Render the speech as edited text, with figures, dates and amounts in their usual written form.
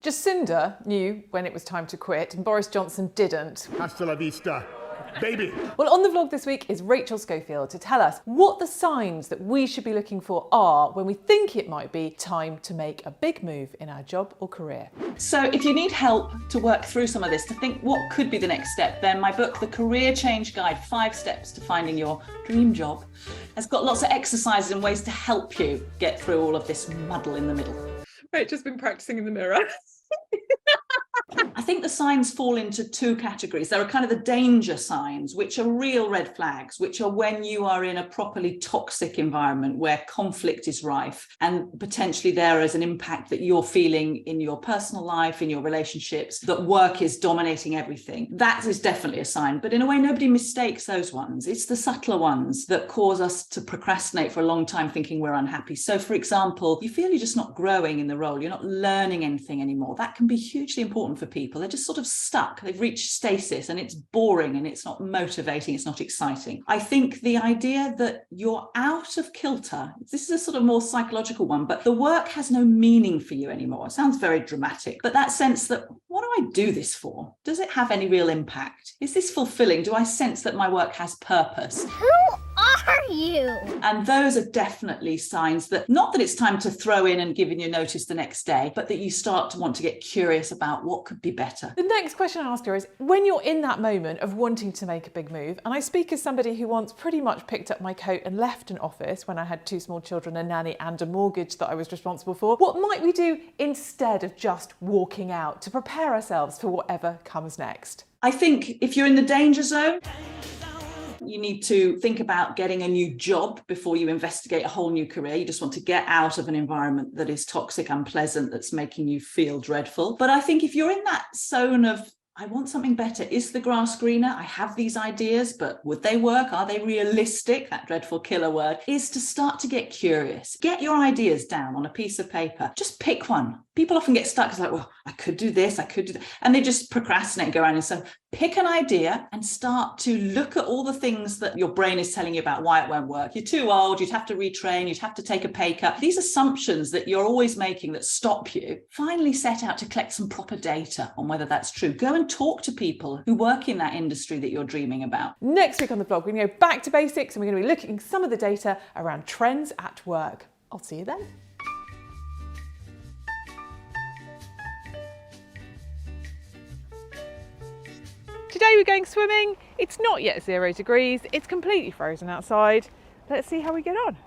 Jacinda knew when it was time to quit and Boris Johnson didn't. Hasta la vista, baby. Well, on the vlog this week is Rachel Schofield to tell us what the signs that we should be looking for are when we think it might be time to make a big move in our job or career. So if you need help to work through some of this, to think what could be the next step, then my book, The Career Change Guide, 5 Steps to Finding Your Dream Job, has got lots of exercises and ways to help you get through all of this muddle in the middle. Rachel's been practicing in the mirror. I think the signs fall into 2 categories. There are kind of the danger signs, which are real red flags, which are when you are in a properly toxic environment where conflict is rife and potentially there is an impact that you're feeling in your personal life, in your relationships, that work is dominating everything. That is definitely a sign. But in a way, nobody mistakes those ones. It's the subtler ones that cause us to procrastinate for a long time thinking we're unhappy. So, for example, you feel you're just not growing in the role. You're not learning anything anymore. That can be hugely important for people. They're just sort of stuck. They've reached stasis and it's boring and it's not motivating. It's not exciting. I think the idea that you're out of kilter, this is a sort of more psychological one, but the work has no meaning for you anymore. It sounds very dramatic, but that sense that, what do I do this for? Does it have any real impact? Is this fulfilling? Do I sense that my work has purpose? Who are you? And those are definitely signs that, not that it's time to throw in and give you notice the next day, but that you start to want to get curious about what could be better. The next question I ask her is, when you're in that moment of wanting to make a big move, and I speak as somebody who once pretty much picked up my coat and left an office when I had 2 small children, a nanny and a mortgage that I was responsible for, what might we do instead of just walking out to prepare ourselves for whatever comes next? I think if you're in the danger zone, you need to think about getting a new job before you investigate a whole new career. You just want to get out of an environment that is toxic, unpleasant, that's making you feel dreadful. But I think if you're in that zone of, I want something better. Is the grass greener? I have these ideas, but would they work? Are they realistic? That dreadful killer word is to start to get curious. Get your ideas down on a piece of paper. Just pick one. People often get stuck. It's like, well, I could do this, I could do that. And they just procrastinate and go around. And so pick an idea and start to look at all the things that your brain is telling you about why it won't work. You're too old, you'd have to retrain, you'd have to take a pay cut. These assumptions that you're always making that stop you, finally set out to collect some proper data on whether that's true. Go and talk to people who work in that industry that you're dreaming about. Next week on the vlog, we're going to go back to basics and we're going to be looking at some of the data around trends at work. I'll see you then. Today we're going swimming. It's not yet 0 degrees. It's completely frozen outside. Let's see how we get on.